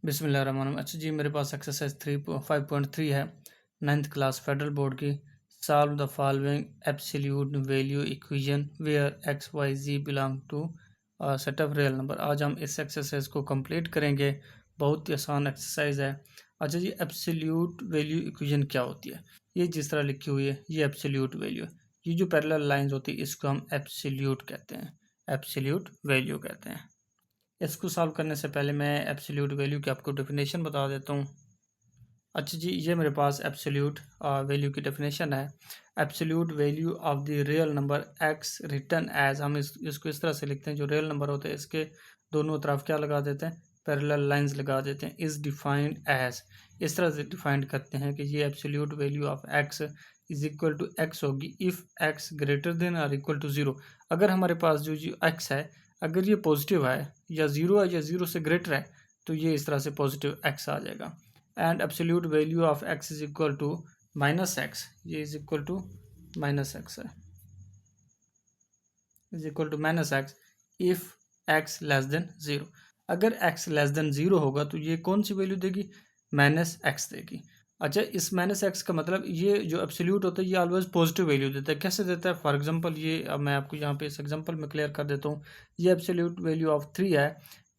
बिस्मिल्लाहिर्रहमानिर्रहीम। अच्छा जी, मेरे पास एक्सरसाइज 5.3 है, 9th क्लास फेडरल बोर्ड की। Solve the following absolute value equation where x y z belong to set of real number. आज हम इस एक्सरसाइज को कंप्लीट करेंगे। बहुत ही आसान एक्सरसाइज है। अच्छा जी, एब्सोल्यूट वैल्यू इक्वेशन क्या होती है? ये जिस तरह लिखी हुई है, ये एब्सोल्यूट वैल्यू है। ये जो पैरेलल लाइंस होती है, इसको हम एब्सोल्यूट कहते हैं, एब्सोल्यूट वैल्यू कहते हैं। इसको सॉल्व करने से पहले मैं एब्सोल्यूट वैल्यू की आपको डेफिनेशन बता देता हूँ। अच्छा जी, ये मेरे पास एब्सोल्यूट वैल्यू की डेफिनेशन है। Absolute value of the real number x return as, हम इसको इस तरह से लिखते हैं। जो रियल नंबर होते हैं इसके दोनों तरफ क्या लगा देते हैं? पैरेलल लाइंस लगा देते हैं। इज़ डिफाइंड एज, इस तरह से डिफाइंड करते हैं कि ये absolute value of x is equal to x होगी इफ़ एक्स ग्रेटर देन और इक्वल टू ज़ीरो। अगर हमारे पास जो एक्स है, अगर ये पॉजिटिव है या ज़ीरो है या ज़ीरो से ग्रेटर है, तो ये इस तरह से पॉजिटिव एक्स आ जाएगा। And absolute value of x is equal to minus x, ये is equal to minus x है, is equal to minus x if x less than zero. अगर एक्स लेस देन ज़ीरो होगा तो ये कौन सी वैल्यू देगी? माइनस एक्स देगी। अच्छा, इस माइनस एक्स का मतलब ये जो एब्सोल्यूट होता है ये ऑलवेज पॉजिटिव वैल्यू देता है। कैसे देता है? फॉर एग्जांपल ये अब मैं आपको यहाँ पे इस एग्जांपल में क्लियर कर देता हूँ। ये एब्सोल्यूट वैल्यू ऑफ 3 है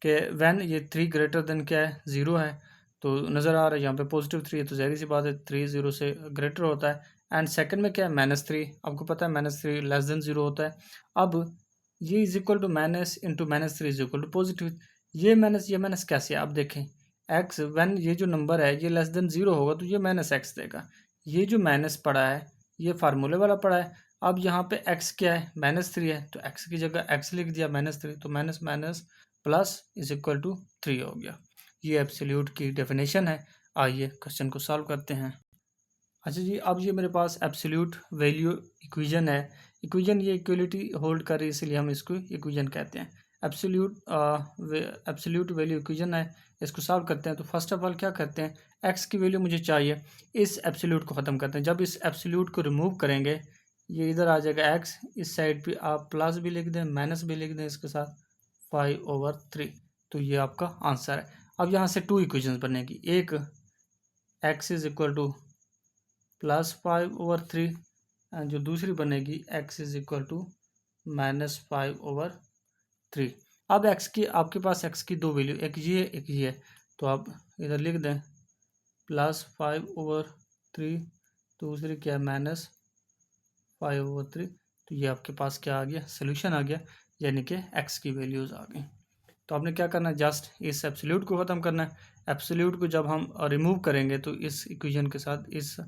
कि व्हेन ये 3 ग्रेटर देन क्या है? ज़ीरो है। तो नज़र आ रहा है यहाँ पे पॉजिटिव 3 है, तो ज़ाहिर सी बात है 3 ज़ीरो से ग्रेटर होता है। एंड सेकंड में क्या है? -3, आपको पता है -3 लेस देन ज़ीरो होता है। अब ये is equal to minus into -3 is equal to positive. ये माइनस कैसे है? आप देखें, एक्स व्हेन ये जो नंबर है ये लेस देन ज़ीरो होगा तो ये माइनस एक्स देगा। ये जो माइनस पड़ा है ये फार्मूले वाला पड़ा है। अब यहाँ पे एक्स क्या है? -3 है, तो एक्स की जगह एक्स लिख दिया -3, तो minus minus plus is equal to 3 हो गया। ये एब्सोल्यूट की डेफिनेशन है। आइए क्वेश्चन को सॉल्व करते हैं। अच्छा जी, अब ये मेरे पास एब्सोल्यूट वैल्यू इक्वेशन है। इक्वेशन ये इक्वलिटी होल्ड कर रही है, इसलिए हम इसको इक्वेशन कहते हैं। एब्सोल्यूट वैल्यू इक्वेशन है। इसको सॉल्व करते हैं तो फर्स्ट ऑफ ऑल क्या करते हैं? एक्स की वैल्यू मुझे चाहिए, इस एब्सोल्यूट को ख़त्म करते हैं। जब इस एब्सोल्यूट को रिमूव करेंगे ये इधर आ जाएगा एक्स, इस साइड पे आप प्लस भी लिख दें माइनस भी लिख दें इसके साथ 5/3, तो ये आपका आंसर है। अब यहाँ से टू इक्वेशंस बनेगी। एक x is equal to +5/3 and जो दूसरी बनेगी x इज इक्वल टू -5/3। अब x की आपके पास x की दो वैल्यू, एक ये एक ये है, तो आप इधर लिख दें +5/3, दूसरी क्या है -5/3। तो ये आपके पास क्या आ गया? सोल्यूशन आ गया, यानी कि x की वैल्यूज़ आ गई। तो आपने क्या करना है? जस्ट इस एब्सोल्यूट को ख़त्म करना है। एब्सोल्यूट को जब हम रिमूव करेंगे तो इस इक्वेशन के साथ इस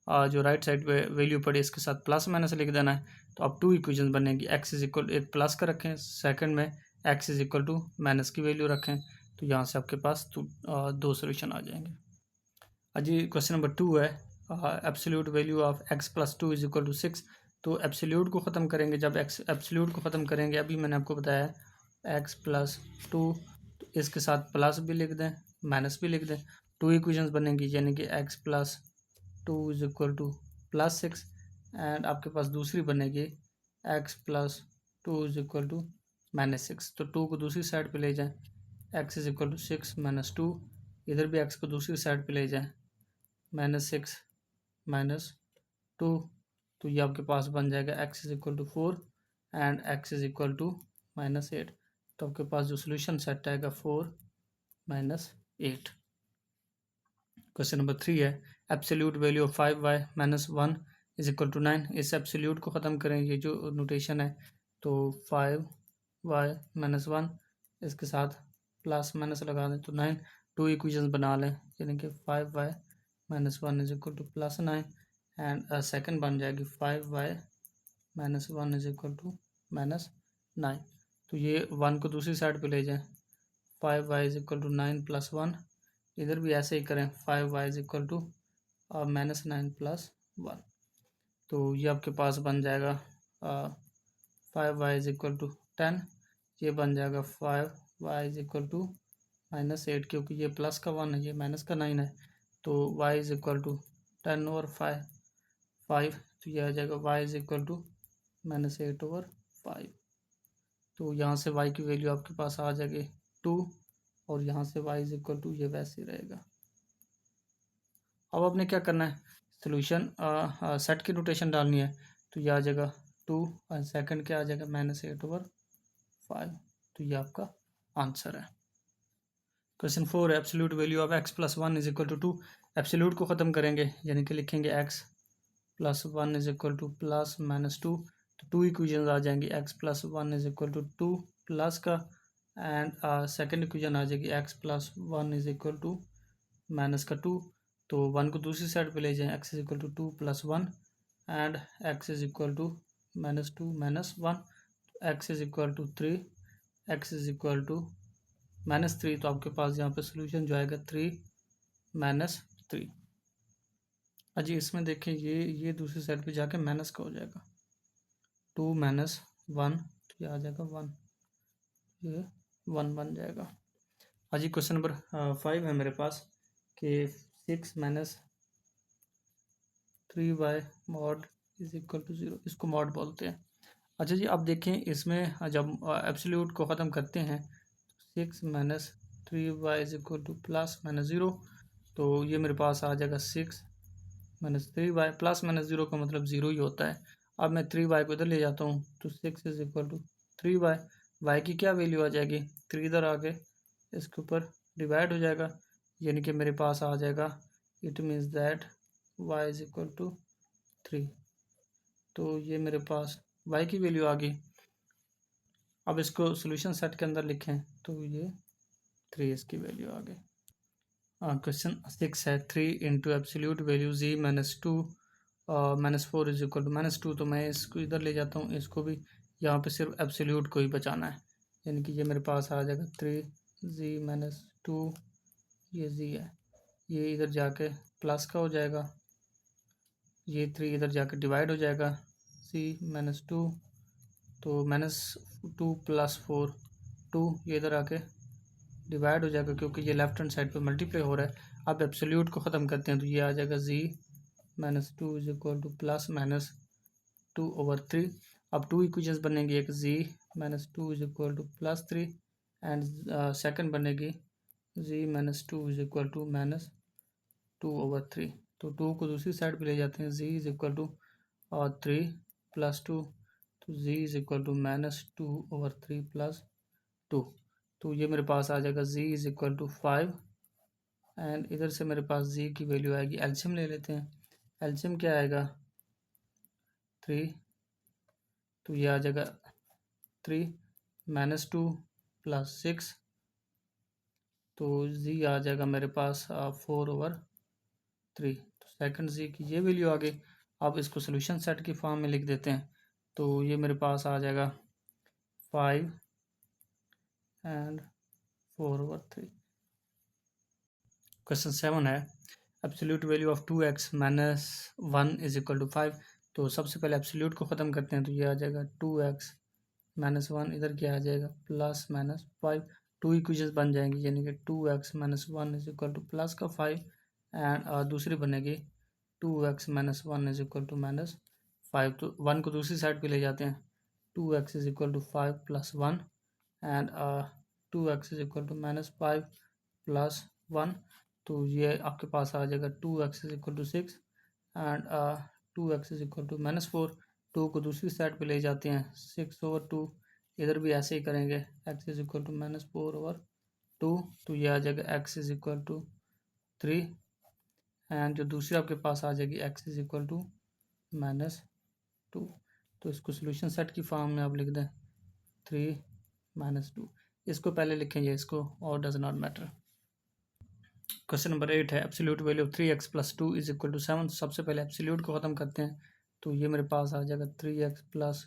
जो राइट साइड पे वैल्यू पड़ी इसके साथ प्लस माइनस लिख देना है। तो अब टू इक्वेशन बनेगी। एक्स इज इक्वल एक प्लस का रखें, सेकंड में x is equal to minus की वैल्यू रखें, तो यहाँ से आपके पास दो सोल्यूशन आ जाएंगे। अजी क्वेश्चन नंबर 2 है, absolute value of x + 2 is equal to 6। तो एब्सोल्यूट को ख़त्म करेंगे, जब एब्सोल्यूट को ख़त्म करेंगे, अभी मैंने आपको बताया x + 2, तो इसके साथ प्लस भी लिख दें माइनस भी लिख दें, टू इक्वेशंस बनेंगी, यानी कि x + 2 is equal to +6। And आपके पास दूसरी बनेगी x + 2 इज इक्वल टू -6। तो 2 को दूसरी साइड पे ले जाएं, x इज इक्वल टू 6 - 2, इधर भी x को दूसरी साइड पे ले जाएं, -6 - 2, तो ये आपके पास बन जाएगा x is equal to 4 and x is equal to -8। तो आपके पास जो सोल्यूशन सेट आएगा 4 - 8। क्वेश्चन नंबर 3 है, absolute value of 5y - 1 is equal to 9। इस एब्सोल्यूट को ख़त्म करें, ये जो नोटेशन है, तो 5y - 1 इसके साथ प्लस माइनस लगा दें तो 9, टू इक्वेशंस बना लें, यानी कि 5y - 1 is equal to +9 and second बन जाएगी 5y - 1 इज इक्वल टू -9। तो ये 1 को दूसरी साइड पे ले जाएं, 5y इज इक्वल टू 9 + 1, इधर भी ऐसे ही करें, 5y इज इक्वल टू -9 + 1। तो ये आपके पास बन जाएगा 5y इज इक्वल टू 10, ये बन जाएगा 5y इज इक्वल टू -8, क्योंकि ये प्लस का 1 है ये माइनस का 9 है, तो y इज इक्वल टू 10/5, तो ये आ जाएगा y इज इक्वल टू -8/5। तो यहाँ से y की वैल्यू आपके पास आ जाएगी 2 और यहाँ से y इज इक्वल टू ये वैसे ही रहेगा। अब आपने क्या करना है, सोल्यूशन सेट की नोटेशन डालनी है, तो ये आ जाएगा 2 और सेकंड क्या आ जाएगा -8/5। तो ये आपका आंसर है। क्वेश्चन 4 है absolute value of x + 1 is equal to 2। Absolute को ख़त्म करेंगे यानी कि लिखेंगे x + 1 इज इक्वल टू +-2। तो 2 इक्वेशन आ जाएंगी, x + 1 is equal to 2 plus का, एंड सेकेंड इक्वेशन आ जाएगी x + 1 इज इक्वल टू -2। तो 1 को दूसरी साइड पे ले जाएं, x is equal to 2 + 1 and x is equal to -2 - 1, x is equal to 3, x is equal to -3। तो आपके पास यहाँ पे सोल्यूशन जो आएगा 3 - 3। अजी इसमें देखें ये दूसरी साइड पे जाके माइनस का हो जाएगा, 2 - 1, तो ये आ जाएगा 1, ये 1 बन जाएगा। अजी क्वेश्चन नंबर 5 है मेरे पास कि 6 - 3y mod is equal to 0, इसको मॉड बोलते हैं। अच्छा जी, अब देखें इसमें जब एब्सोल्यूट को ख़त्म करते हैं, 6 - 3y इज इक्वल टू +-0, तो ये मेरे पास आ जाएगा 6 - 3y, +-0 का मतलब 0 ही होता है। अब मैं 3y को इधर ले जाता हूँ, तो 6 is equal to 3y, y की क्या वैल्यू आ जाएगी, 3 इधर आके इसके ऊपर डिवाइड हो जाएगा, यानी कि मेरे पास आ जाएगा, it means that y is equal to 3। तो ये मेरे पास y की वैल्यू आ गई। अब इसको सॉल्यूशन सेट के अंदर लिखें, तो ये 3 इसकी वैल्यू आ गई। क्वेश्चन 6 है 3 into absolute value z -2 -4 is equal to -2। तो मैं इसको इधर ले जाता हूँ, इसको भी यहाँ पे सिर्फ एब्सोल्यूट को ही बचाना है, यानी कि ये मेरे पास आ जाएगा 3z - 2, ये z है, ये इधर जाके प्लस का हो जाएगा, ये 3 इधर जाके डिवाइड हो जाएगा, z - 2, तो -2 + 4 2, ये इधर आके डिवाइड हो जाएगा क्योंकि ये लेफ्ट हैंड साइड पे मल्टीप्लाई हो रहा है। अब एब्सोल्यूट को ख़त्म करते हैं, तो ये आ जाएगा z - 2 इज इक्वल टू +-2/3। अब 2 इक्वेशंस बनेंगी, एक z - 2 is equal to +3 and second बनेगी z - 2 इज इक्वल टू -2/3। तो 2 को दूसरी साइड पे ले जाते हैं, z इज इक्वल टू 3 + 2, तो z इज इक्वल टू -2/3 + 2। तो ये मेरे पास आ जाएगा z is equal to 5 and इधर से मेरे पास z की वैल्यू आएगी, एलसीएम ले लेते हैं, एलसीएम क्या आएगा 3, तो ये आ जाएगा 3 - 2 + 6, तो z आ जाएगा मेरे पास 4/3। तो सेकंड z की ये वैल्यू आ गई। अब इसको सोल्यूशन सेट की फॉर्म में लिख देते हैं, तो ये मेरे पास आ जाएगा 5 एंड 4/3। क्वेश्चन 7 है absolute value of 2x - 1 is equal to 5। तो सबसे पहले एब्सोल्यूट को ख़त्म करते हैं, तो ये आ जाएगा 2x - 1, इधर क्या आ जाएगा +-5, 2 इक्वेशंस बन जाएंगी, यानी कि 2x - 1 is equal to plus का 5 एंड दूसरी बनेगी 2x - 1 इज इक्वल टू -5। तो 1 को दूसरी साइड पे ले जाते हैं, 2x is equal to 5 + 1 and 2x is equal to -5 + 1। तो ये आपके पास आ जाएगा 2x is equal to 6 and 2x is equal to -4। 2 को दूसरी साइड पे ले जाते हैं, 6/2, इधर भी ऐसे ही करेंगे, x इज इक्वल टू -4/2, तो ये आ जाएगा x is equal to 3 and जो दूसरी आपके पास आ जाएगी x इज इक्वल टू -2। तो इसको सोल्यूशन सेट की फॉर्म में आप लिख दें 3 - 2, इसको पहले लिखेंगे, इसको और does not matter. Question number 8 है absolute value of 3x + 2 is equal to 7। सबसे पहले एब्सोल्यूट को ख़त्म करते हैं, तो ये मेरे पास आ जाएगा 3x +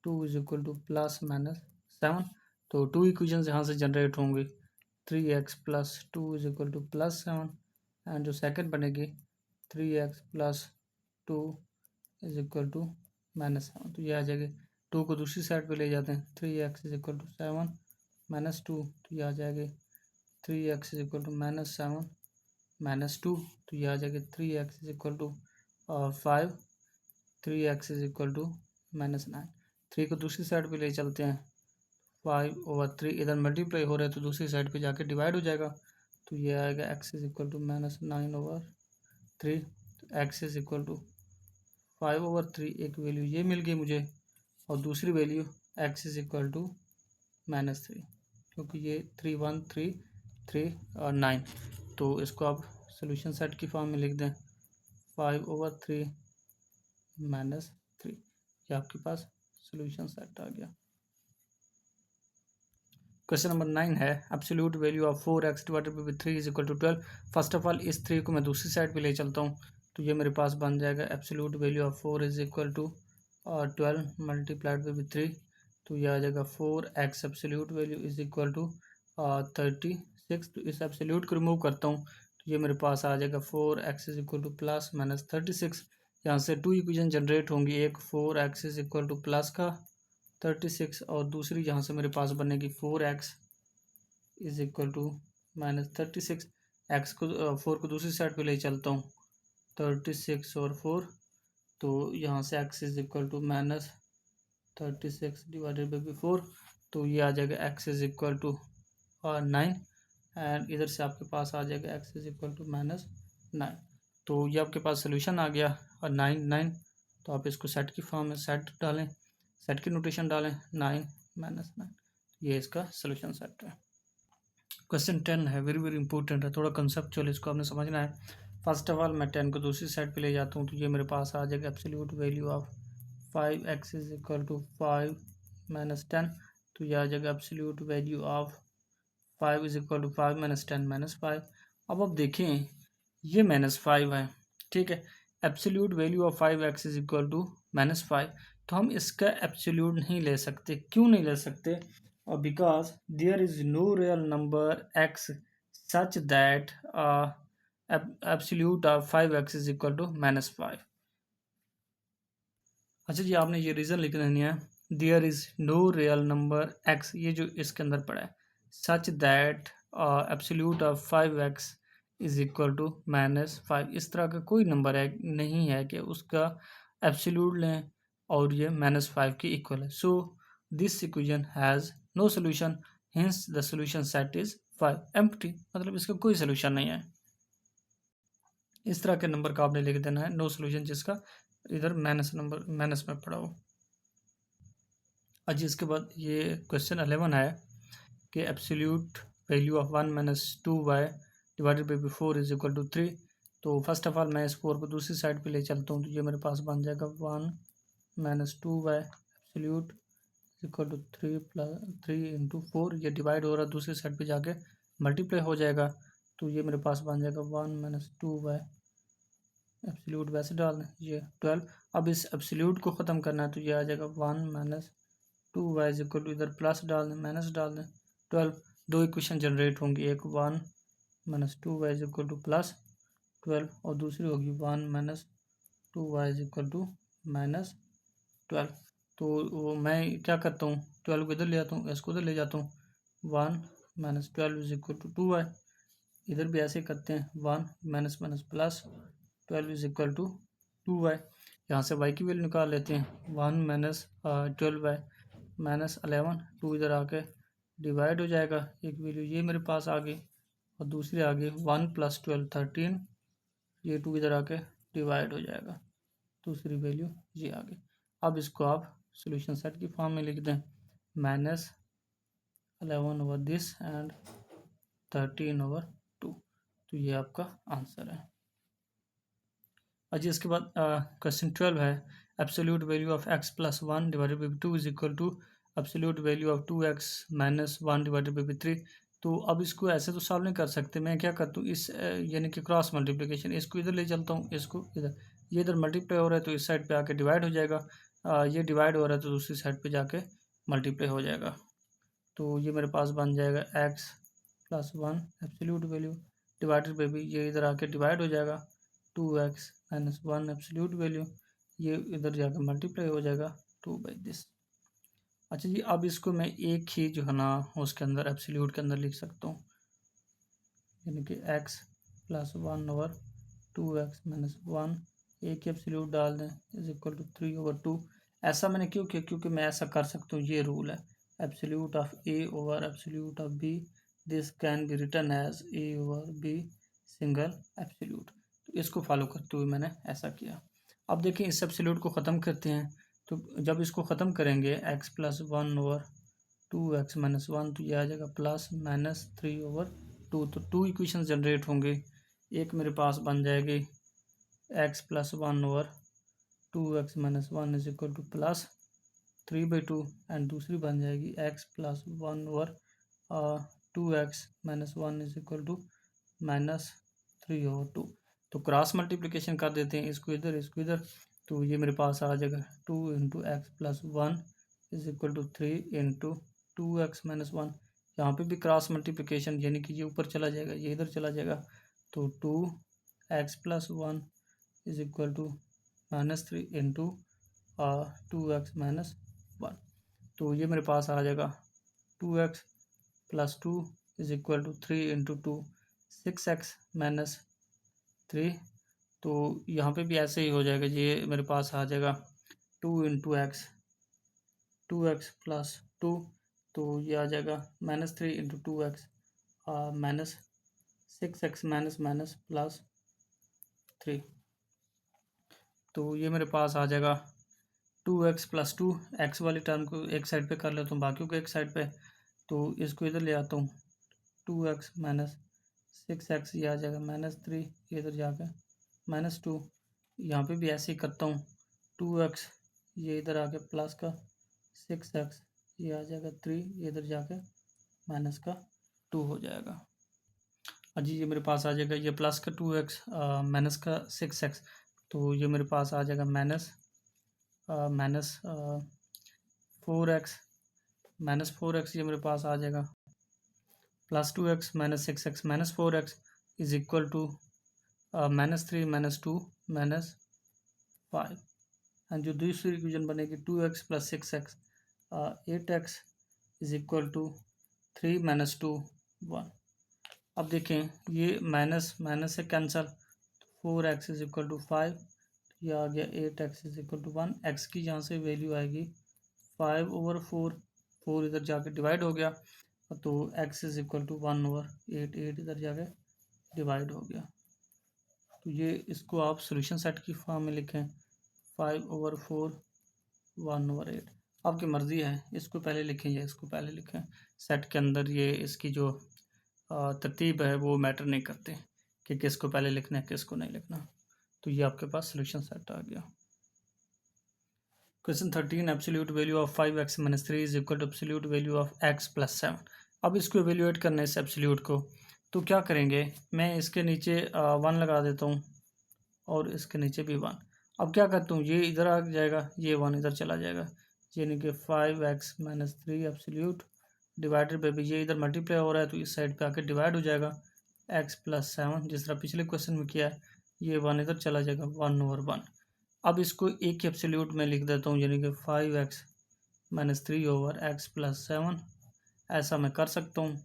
2 इज इक्वल टू +-7। तो 2 इक्वेशंस यहाँ से जनरेट होंगी, 3x + 2 is equal to +7 and जो सेकंड बनेगी 3x + 2 इज इक्वल टू -7। तो ये आ जाएगी, 2 को दूसरी साइड पे ले जाते हैं, 3x इज इक्वल टू 7 - 2, तो ये आ जाएगी 3x इज इक्वल टू -7 - 2, तो ये आ जाएगी 3x is equal to 5, 3x is equal to -9। 3 को दूसरी साइड पे ले चलते हैं, 5/3 इधर मल्टीप्लाई हो रहा है तो दूसरी साइड पे जाके डिवाइड हो जाएगा, तो ये आएगा x इज इक्वल टू -9/3। तो x इज इक्वल टू 5/3, एक वैल्यू ये मिल गई मुझे, और दूसरी value x is equal to -3, क्योंकि ये 3 1 3 3 और 9। तो इसको आप सोल्यूशन सेट की फॉर्म में लिख दें 5/3 -3, ये आपके पास सोल्यूशन सेट आ गया। क्वेश्चन नंबर 9 है absolute value of 4x divided by 3 is equal to 12। First of all इस 3 को मैं दूसरी साइड पे ले चलता हूँ, तो ये मेरे पास बन जाएगा absolute value of 4 is equal to 12 multiplied by 3, तो ये आ जाएगा 4x absolute value is equal to 36। तो इस एब्सोल्यूट को रिमूव करता हूँ, तो ये मेरे पास आ जाएगा 4x is equal to plus minus 36। यहाँ से 2 इक्वेशन जनरेट होंगी, एक 4x is equal to plus का 36 और दूसरी जहाँ से मेरे पास बनेगी 4x is equal to -36। X को 4 को दूसरी साइड पे ले चलता हूँ, 36 और 4, तो यहाँ से x is equal to -36 divided by 4, तो ये आ जाएगा x is equal to 9, and इधर से आपके पास आ जाएगा x इज इक्वल टू -9। तो ये आपके पास सोल्यूशन आ गया, और 9 9, तो आप इसको सेट की फॉर्म में सेट डालें, सेट की नोटेशन डालें 9 -9, ये इसका सोल्यूशन सेट है। क्वेश्चन 10 है, वेरी वेरी इंपॉर्टेंट है, थोड़ा कंसेप्चुअल इसको आपने समझना है। फर्स्ट ऑफ ऑल मैं 10 को दूसरी साइड पे ले जाता हूँ, तो ये मेरे पास आ जाएगा absolute value of 5x is equal to 5 - 10, तो ये आ जाएगा absolute value of 5 is equal to 5 - 10 -5। अब आप देखें ये -5 है, ठीक है, absolute value of 5x is equal to -5, तो हम इसका एब्सोल्यूट नहीं ले सकते। क्यों नहीं ले सकते? Because there is no real number x such that absolute of 5x is equal to -5। अच्छा जी, आपने ये रीज़न लिख देनी है, there is no real number x, ये जो इसके अंदर पड़ा है, such that absolute of 5x is equal to -5। इस तरह का कोई नंबर है नहीं है कि उसका एब्सोल्यूट लें और ये -5 की इक्वल है। So this equation has no solution, hence the solution set is 5 empty, मतलब इसका कोई सोल्यूशन नहीं है। इस तरह के नंबर का आपने लिख देना है नो सोल्यूशन, जिसका इधर माइनस नंबर माइनस में पड़ा हो। अच्छा, इसके बाद ये क्वेश्चन 11 है कि absolute value of 1 - 2y divided by 4 is equal to 3। तो फर्स्ट ऑफ ऑल मैं इस 4 को दूसरी साइड पे ले चलता हूँ, तो ये मेरे पास बन जाएगा 1 - 2y absolute equal to 3 into 4, ये डिवाइड हो रहा है, दूसरी साइड पे जाके मल्टीप्लाई हो जाएगा, तो ये मेरे पास बन जाएगा 1 - 2y एब्सोल्यूट वैसे डाल दें ये 12। अब इस एब्सोल्यूट को ख़त्म करना है, तो ये आ जाएगा 1 - 2y इज इक्वल टू, इधर प्लस डाल दें माइनस डाल दें 12, दो इक्वेशन जनरेट होंगी, एक 1 - 2y is equal to plus 12 और दूसरी होगी 1 - 2y इज इक्वल टू -12। तो वो मैं क्या करता हूँ, 12 को इधर ले आता हूँ, इसको उधर ले जाता हूँ, 1 - 12 इज इक्वल टू 2y, इधर भी ऐसे करते हैं 1 minus minus plus 12 is equal to 2y, यहाँ से y की वैल्यू निकाल लेते हैं, 1 - 12y -11, 2 इधर आके डिवाइड हो जाएगा, एक वैल्यू ये मेरे पास आ गई और दूसरी आ गई 1 + 12 13, ये 2 इधर आके डिवाइड हो जाएगा, दूसरी वैल्यू ये आ गई। अब इसको आप सॉल्यूशन सेट की फॉर्म में लिख दें, -11 ओवर दिस एंड 13 ओवर 2, तो ये आपका आंसर है। अच्छा, इसके बाद क्वेश्चन 12 है absolute value of x + 1 divided by 2 is equal to absolute value of 2x - 1 divided by 3। तो अब इसको ऐसे तो सॉल्व नहीं कर सकते, मैं क्या करता हूँ, इस यानी कि क्रॉस मल्टीप्लिकेशन, इसको इधर ले चलता हूँ, इसको इधर, ये इधर मल्टीप्लाई हो रहा है तो इस साइड पे आके डिवाइड हो जाएगा, ये डिवाइड हो रहा है तो दूसरी साइड पे जाके मल्टीप्लाई हो जाएगा, तो ये मेरे पास बन जाएगा x + 1 absolute value divided by, ये इधर आके डिवाइड हो जाएगा 2x - 1 एब्सोल्यूट वैल्यू, ये इधर जाकर मल्टीप्लाई हो जाएगा 2/दिस। अच्छा जी, अब इसको मैं एक ही जो है ना उसके अंदर एब्सोल्यूट के अंदर लिख सकता हूँ, यानी कि x + 1 ओवर 2x - 1, एक ही एब्सोल्यूट डाल दें इज इक्वल टू 3/2। ऐसा मैंने क्यों किया, क्योंकि मैं ऐसा कर सकता हूँ, ये रूल है, absolute of A over absolute of B, this can be written as A over B single absolute. तो इसको फॉलो करते हुए मैंने ऐसा किया। अब देखिए इस एब्सोल्यूट को ख़त्म करते हैं, तो जब इसको ख़त्म करेंगे x plus one over two x minus one, तो ये आ जाएगा plus minus three over two. तो टू इक्वेशन जनरेट होंगे, एक मेरे पास बन जाएगी x plus one over two x minus one is equal to plus three by two, and दूसरी बन जाएगी x plus one over two x minus one is equal to minus three over two. तो cross multiplication कर देते हैं, इसको इधर, तो ये मेरे पास आ जाएगा two into x plus one is equal to three into two x minus one. यहाँ पर भी क्रॉस मल्टीप्लिकेशन, यानी कि ये ऊपर चला जाएगा, ये इधर चला जाएगा, तो two x plus one is equal to minus three into two x minus one. तो ये मेरे पास आ जाएगा two x plus two is equal to three into two, six x minus three. तो यहाँ पे भी ऐसे ही हो जाएगा, ये मेरे पास आ जाएगा two into x, two x plus two, तो ये आ जाएगा minus three into two x minus six x minus minus plus three. तो ये मेरे पास आ जाएगा two x plus two, x वाली टर्म को एक साइड पे कर लेता हूँ, बाकियों को एक साइड पे, तो इसको इधर ले आता हूँ, two x minus six x, ये आ जाएगा माइनस थ्री, ये इधर जाके माइनस टू। यहाँ पे भी ऐसे ही करता हूँ, टू एक्स ये इधर आके प्लस का सिक्स एक्स, ये आ जाएगा थ्री, ये इधर जाके माइनस का टू हो जाएगा। जी ये मेरे पास आ जाएगा ये प्लस का टू एक्स माइनस का सिक्स एक्स, तो ये मेरे पास आ जाएगा minus four x, minus four x, ये मेरे पास आ जाएगा plus two x minus six x minus four x is equal to minus three minus two minus five. And जो दूसरी इक्वेशन बनेगी two x plus six x eight x is equal to three minus two one. अब देखें ये minus minus से cancel, four x is equal to five, ये आ गया eight x is equal to one. X की यहाँ से वैल्यू आएगी फाइव ओवर फोर, फोर इधर जाके डिवाइड हो गया, तो x is equal to one over eight, eight इधर जाके डिवाइड हो गया। तो ये इसको आप सोल्यूशन सेट की फॉर्म में लिखें, five over four one over eight, आपकी मर्ज़ी है, इसको पहले लिखें या इसको पहले लिखें। सेट के अंदर ये इसकी जो तरतीब है वो मैटर नहीं करते कि किसको पहले लिखना है किसको नहीं लिखना। तो ये आपके पास सोल्यूशन सेट आ गया। Question 13, absolute value of 5x minus three is equal to absolute value of x plus 7। अब इसको एवेल्यूएट करना है इस एब्सोल्यूट को, तो क्या करेंगे, मैं इसके नीचे 1 लगा देता हूँ और इसके नीचे भी 1। अब क्या करता हूँ, ये इधर आ जाएगा, ये 1 इधर चला जाएगा, यानी कि 5x minus three absolute divided by, ये इधर मल्टीप्लाई हो रहा है तो इस साइड पे आके डिवाइड हो जाएगा x प्लस 7, जिस तरह पिछले क्वेश्चन में किया है, ये 1 इधर चला जाएगा, 1 ओवर 1। अब इसको एक ही एब्सोल्यूट में लिख देता हूँ, यानी कि 5x minus three over x plus 7, ऐसा मैं कर सकता हूँ,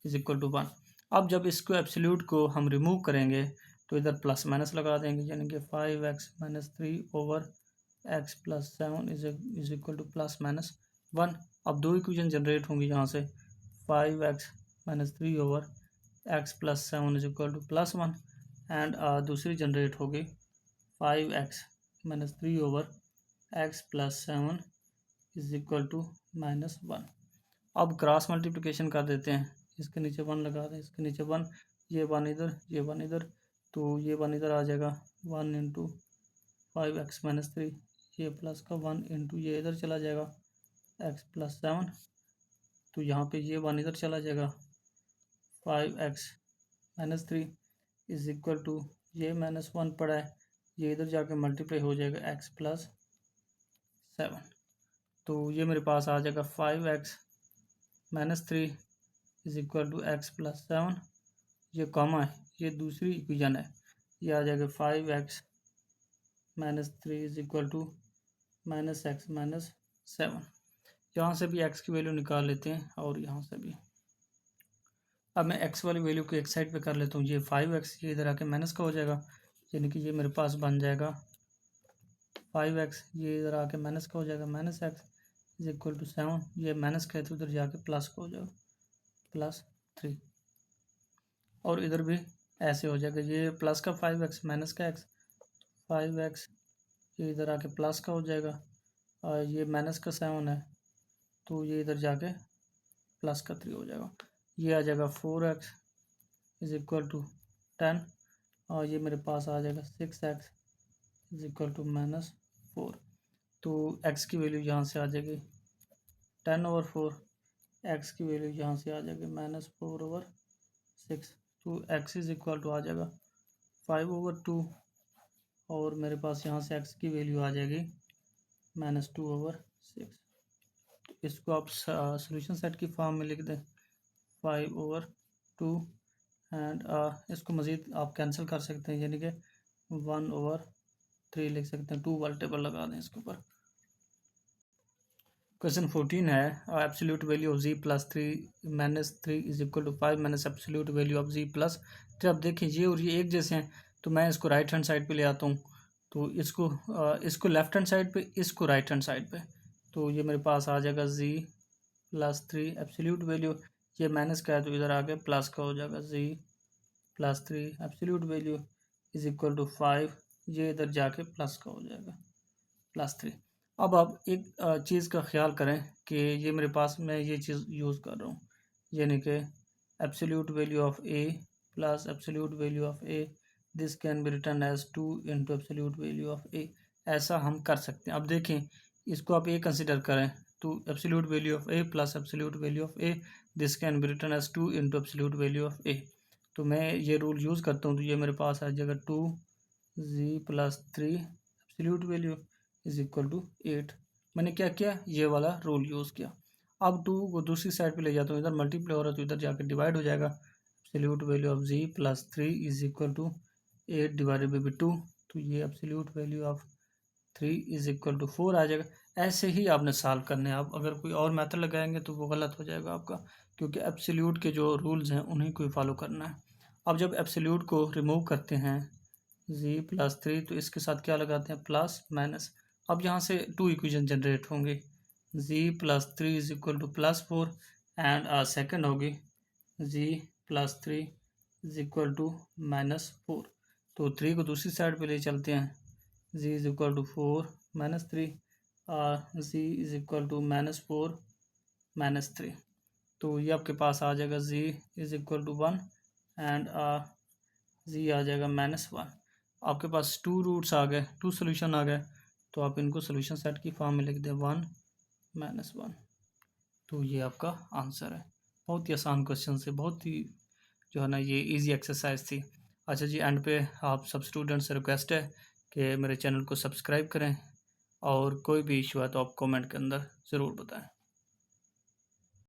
इज इक्वल टू 1। अब जब इसको एब्सोल्यूट को हम रिमूव करेंगे तो इधर प्लस माइनस लगा देंगे, यानी कि 5x minus three over x plus 7 is equal to plus minus 1। अब दो इक्वेशन जनरेट होंगी यहाँ से, 5x minus three over x plus 7 is equal to plus 1, and दूसरी जनरेट होगी 5x minus three over x plus 7 is equal to minus 1। अब cross multiplication कर देते हैं, इसके नीचे 1 लगा दें, इसके नीचे 1, ये 1 इधर, ये 1 इधर, तो ये 1 इधर आ जाएगा, 1 इंटू 5x माइनस थ्री, ये प्लस का 1 इंटू ये इधर चला जाएगा x प्लस 7, तो यहाँ पे ये 1 इधर चला जाएगा, 5x minus three is equal to ये माइनस 1 पड़ा है, ये इधर जाके मल्टीप्लाई हो जाएगा x प्लस 7। तो ये मेरे पास आ जाएगा 5x minus three is equal to x plus 7, ये कॉमा है, ये दूसरी इक्वेशन है, ये आ जाएगा 5x minus three is equal to minus x minus 7। यहाँ से भी x की वैल्यू निकाल लेते हैं और यहाँ से भी। अब मैं x वाली वैल्यू को एक साइड पे कर लेता हूँ, ये 5x ये इधर आके माइनस का हो जाएगा, यानी कि ये मेरे पास बन जाएगा 5x ये इधर आके माइनस का हो जाएगा, minus x is equal to 7, ये माइनस का है तो उधर जाके प्लस का हो जाएगा +3, और इधर भी ऐसे हो जाएगा, ये प्लस का 5x माइनस का x 5x, ये इधर आके प्लस का हो जाएगा, और ये माइनस का 7 है तो ये इधर जाके प्लस का 3 हो जाएगा, ये आ जाएगा 4x इज इक्वल टू 10, और ये मेरे पास आ जाएगा 6x इज इक्वल टू -4। तो x की वैल्यू यहाँ से आ जाएगी 10/4, x की वैल्यू यहाँ से आ जाएगी -4/6, तो x इज इक्वल टू आ जाएगा 5/2, और मेरे पास यहाँ से x की वैल्यू आ जाएगी -2/6। तो इसको आप सॉल्यूशन सेट की फॉर्म में लिख दें 5/2, एंड इसको मज़ीद आप कैंसिल कर सकते हैं, यानी कि 1/3 लिख सकते हैं, 2 मल्टीपल लगा दें इसके ऊपर। क्वेश्चन 14 है absolute value of z plus 3 is equal to 5 minus absolute value of z plus 3। अब देखें ये और ये एक जैसे हैं, तो मैं इसको राइट हैंड साइड पे ले आता हूँ, तो इसको लेफ्ट हैंड साइड पे, इसको राइट हैंड साइड पे, तो ये मेरे पास आ जाएगा z प्लस 3 एब्सोल्यूट वैल्यू, ये माइनस का है तो इधर आके प्लस का हो जाएगा z plus 3 absolute value is equal to 5, ये इधर जाके प्लस का हो जाएगा +3। अब आप एक चीज़ का ख्याल करें कि ये मेरे पास मैं ये चीज़ यूज़ कर रहा हूँ, यानी कि absolute value of a plus absolute value of a, this can be written as 2 into absolute value of a। ऐसा हम कर सकते हैं। अब देखें, इसको आप a कंसिडर करें तो absolute value of a plus absolute value of a, this can be written as 2 into absolute value of a। तो मैं ये रूल यूज़ करता हूँ, तो ये मेरे पास आ जाएगा 2z plus 3 absolute value is equal to 8। मैंने क्या किया, ये वाला रूल यूज़ किया। अब 2 को दूसरी साइड पे ले जाता हूँ, इधर मल्टीप्लाई हो रहा है तो इधर जाकर डिवाइड हो जाएगा, absolute value of z plus 3 is equal to 8 divided by 2, तो ये absolute value of 3 is equal to 4 आ जाएगा। ऐसे ही आपने सॉल्व करने हैं। आप अगर कोई और मेथड लगाएंगे तो वो गलत हो जाएगा आपका, क्योंकि एब्सोल्यूट के जो रूल्स हैं उन्हीं को फॉलो करना है। अब जब एब्सोल्यूट को रिमूव करते हैं z प्लस 3, तो इसके साथ क्या लगाते हैं, प्लस माइनस। अब यहाँ से 2 इक्वेशन जनरेट होंगे, z plus 3 is equal to +4, and second होगी z plus 3 is equal to -4। तो 3 को दूसरी साइड पे ले चलते हैं, z is equal to 4 -3, z is equal to -4 -3। तो ये आपके पास आ जाएगा z is equal to 1, and z आ जाएगा -1। आपके पास 2 रूट्स आ गए, 2 सोल्यूशन आ गए, तो आप इनको सोल्यूशन सेट की फॉर्म में लिख दें 1 -1। तो ये आपका आंसर है। बहुत ही आसान क्वेश्चन से, बहुत ही जो है ना ये इजी एक्सरसाइज थी। अच्छा जी, एंड पे आप सब स्टूडेंट से रिक्वेस्ट है कि मेरे चैनल को सब्सक्राइब करें, और कोई भी इशू है तो आप कमेंट के अंदर ज़रूर बताएं।